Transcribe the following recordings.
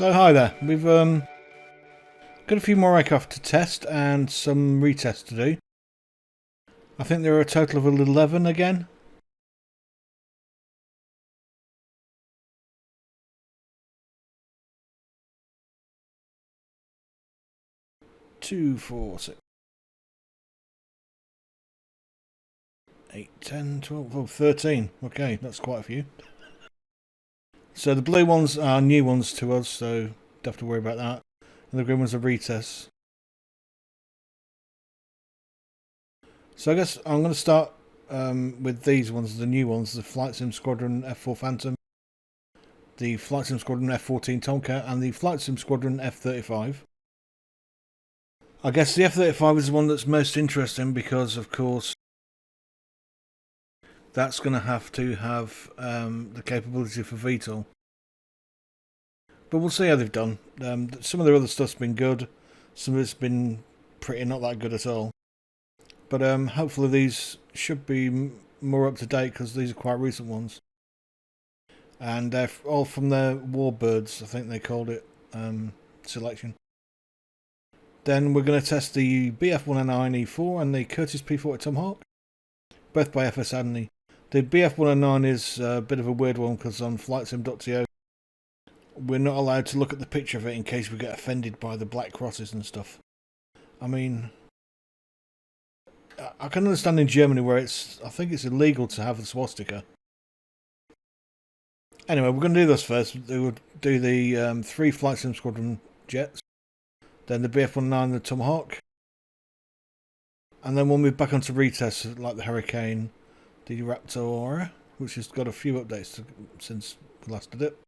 So hi there, we've got a few more aircraft to test and some retests to do. I think there are a total of 11 again. Two, 4, 6, 8, 10, 12, oh, 13. Okay, that's quite a few. So the blue ones are new ones to us, so don't have to worry about that. And the green ones are retests. So I guess I'm going to start with these ones, the new ones, the Flight Sim Squadron F4 Phantom, the Flight Sim Squadron F14 Tomcat, and the Flight Sim Squadron F35. I guess the F-35 is the one that's most interesting because, of course, that's going to have the capability for VTOL. But we'll see how they've done. Some of their other stuff's been good. Some of it's been pretty not that good at all. But hopefully these should be more up to date because these are quite recent ones. And they're all from their Warbirds, I think they called it, selection. Then we're going to test the BF-109E4 and the Curtiss P-40 Tomahawk, both by FS Adney. The BF-109 is a bit of a weird one because on flightsim.to we're not allowed to look at the picture of it in case we get offended by the black crosses and stuff. I mean, I can understand in Germany where I think it's illegal to have the swastika. Anyway, we're going to do this first. We'll do the 3 Flight Sim Squadron jets, then the BF-109, the Tomahawk, and then we'll move back onto retests like the Hurricane, the Raptor, which has got a few updates since we last did it,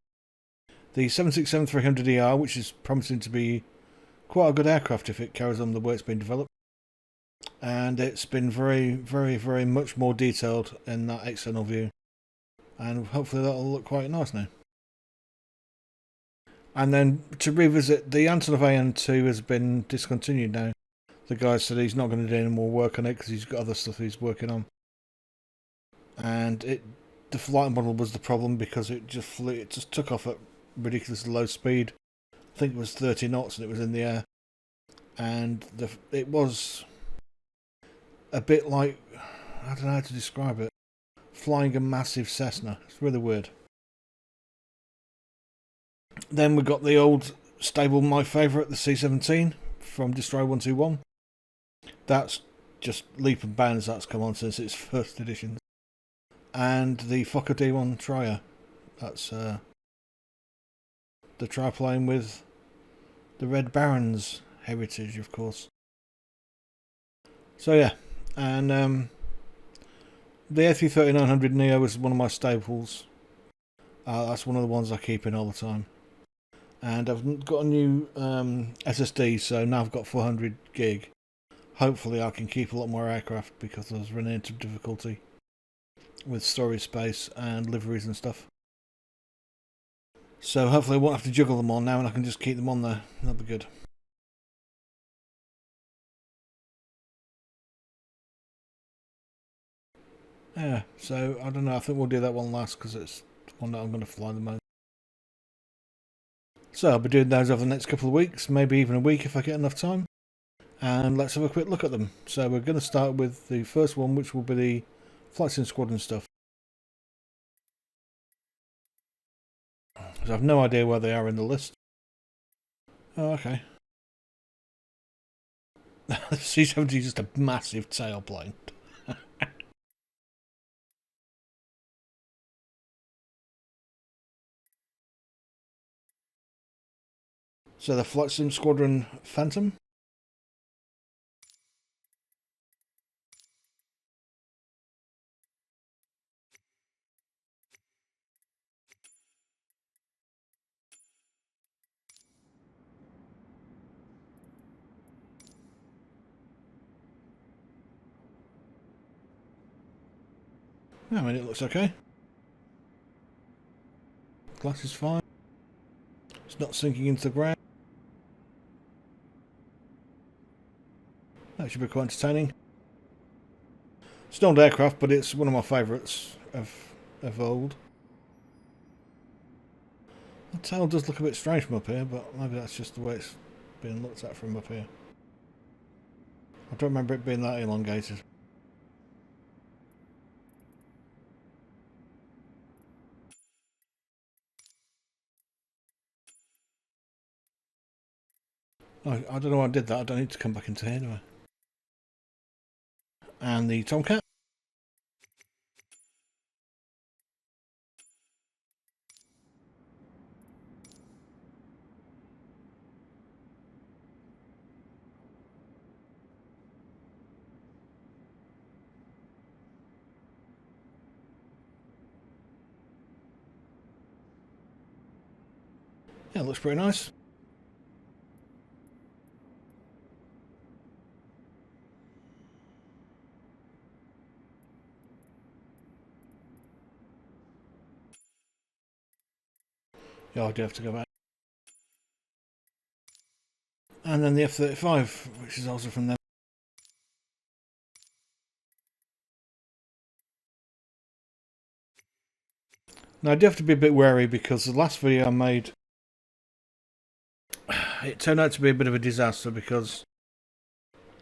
the 767-300ER, which is promising to be quite a good aircraft if it carries on the way it's been developed, and it's been very, very, very much more detailed in that external view, and hopefully that'll look quite nice now. And then to revisit, the Antonov AN2 has been discontinued now. The guy said he's not going to do any more work on it because he's got other stuff he's working on. And the flight model was the problem because it just took off at ridiculously low speed. I think it was 30 knots and it was in the air. And it was a bit like, I don't know how to describe it, flying a massive Cessna. It's really weird. Then we got the old stable, my favourite, the C-17 from Destroyer 121. That's just leap and bounds that's come on since its first edition. And the Fokker D1 Trier. That's the triplane with the Red Baron's heritage, of course. So yeah, and the A330-900 is one of my staples. That's one of the ones I keep in all the time. And I've got a new SSD, so now I've got 400 gig. Hopefully I can keep a lot more aircraft because I was running into difficulty with storage space and liveries and stuff. So hopefully I won't have to juggle them all now and I can just keep them on there. That'll be good. Yeah, so I don't know, I think we'll do that one last because it's one that I'm going to fly the most. So I'll be doing those over the next couple of weeks, maybe even a week if I get enough time. And let's have a quick look at them. So we're going to start with the first one, which will be the Flight Sim Squadron stuff. So I've no idea where they are in the list. Oh, okay. The C-70 is just a massive tailplane. So the Flight Sim Squadron Phantom. I mean, it looks okay. Glass is fine. It's not sinking into the ground. That should be quite entertaining. It's an old aircraft, but it's one of my favourites of old. The tail does look a bit strange from up here, but maybe that's just the way it's being looked at from up here. I don't remember it being that elongated. I don't know why I did that. I don't need to come back into here, do I? And the Tomcat. Yeah, it looks pretty nice. Yeah, I do have to go back. And then the F-35, which is also from them. Now, I do have to be a bit wary because the last video I made, it turned out to be a bit of a disaster because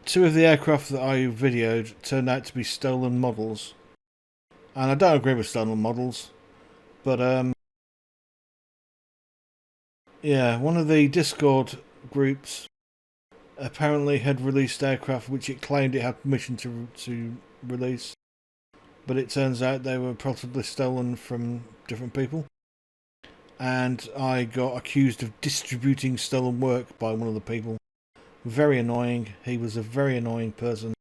two of the aircraft that I videoed turned out to be stolen models. And I don't agree with stolen models, but yeah, one of the Discord groups apparently had released aircraft which it claimed it had permission to release, but it turns out they were possibly stolen from different people. And I got accused of distributing stolen work by one of the people. Very annoying. He was a very annoying person.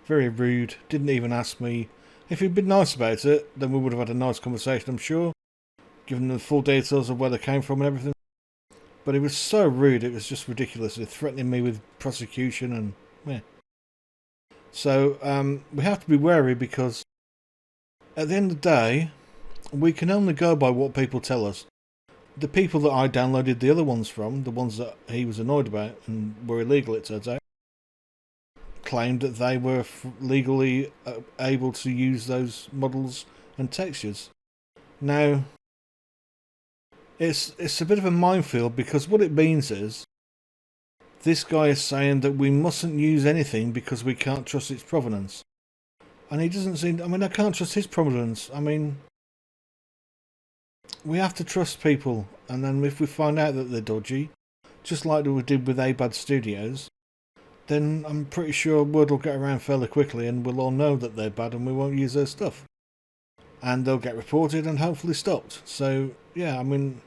Very rude. Didn't even ask me. If he'd been nice about it, then we would have had a nice conversation, I'm sure. Given the full details of where they came from and everything. But he was so rude, it was just ridiculous. He threatening me with prosecution and yeah. So we have to be wary because at the end of the day, we can only go by what people tell us. The people that I downloaded the other ones from, the ones that he was annoyed about and were illegal, it turns out, claimed that they were legally able to use those models and textures. Now, it's a bit of a minefield because what it means is this guy is saying that we mustn't use anything because we can't trust its provenance. And he doesn't seem... I mean, I can't trust his provenance. I mean, we have to trust people, and then if we find out that they're dodgy, just like we did with ABAD Studios, then I'm pretty sure word will get around fairly quickly and we'll all know that they're bad and we won't use their stuff. And they'll get reported and hopefully stopped. So, yeah, I mean...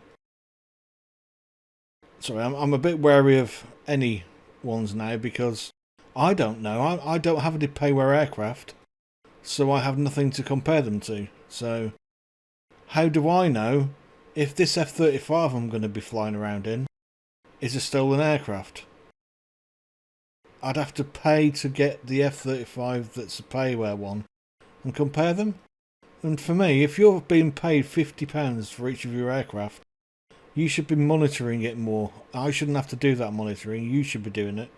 Sorry, I'm a bit wary of any ones now because I don't know. I don't have any payware aircraft, so I have nothing to compare them to. So... how do I know if this F-35 I'm going to be flying around in is a stolen aircraft? I'd have to pay to get the F-35 that's a payware one and compare them. And for me, if you're being paid £50 for each of your aircraft, you should be monitoring it more. I shouldn't have to do that monitoring. You should be doing it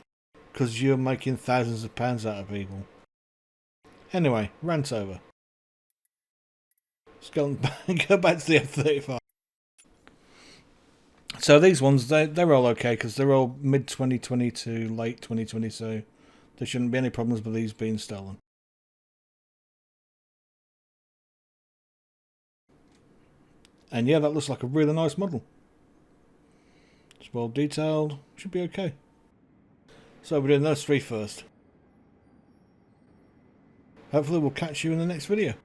because you're making thousands of pounds out of people. Anyway, rant over. Let's go back to the F-35. So these ones, they're all okay because they're all mid-2020 to late 2020, so there shouldn't be any problems with these being stolen. And yeah, that looks like a really nice model. It's well detailed, should be okay. So we're doing those three first. Hopefully we'll catch you in the next video.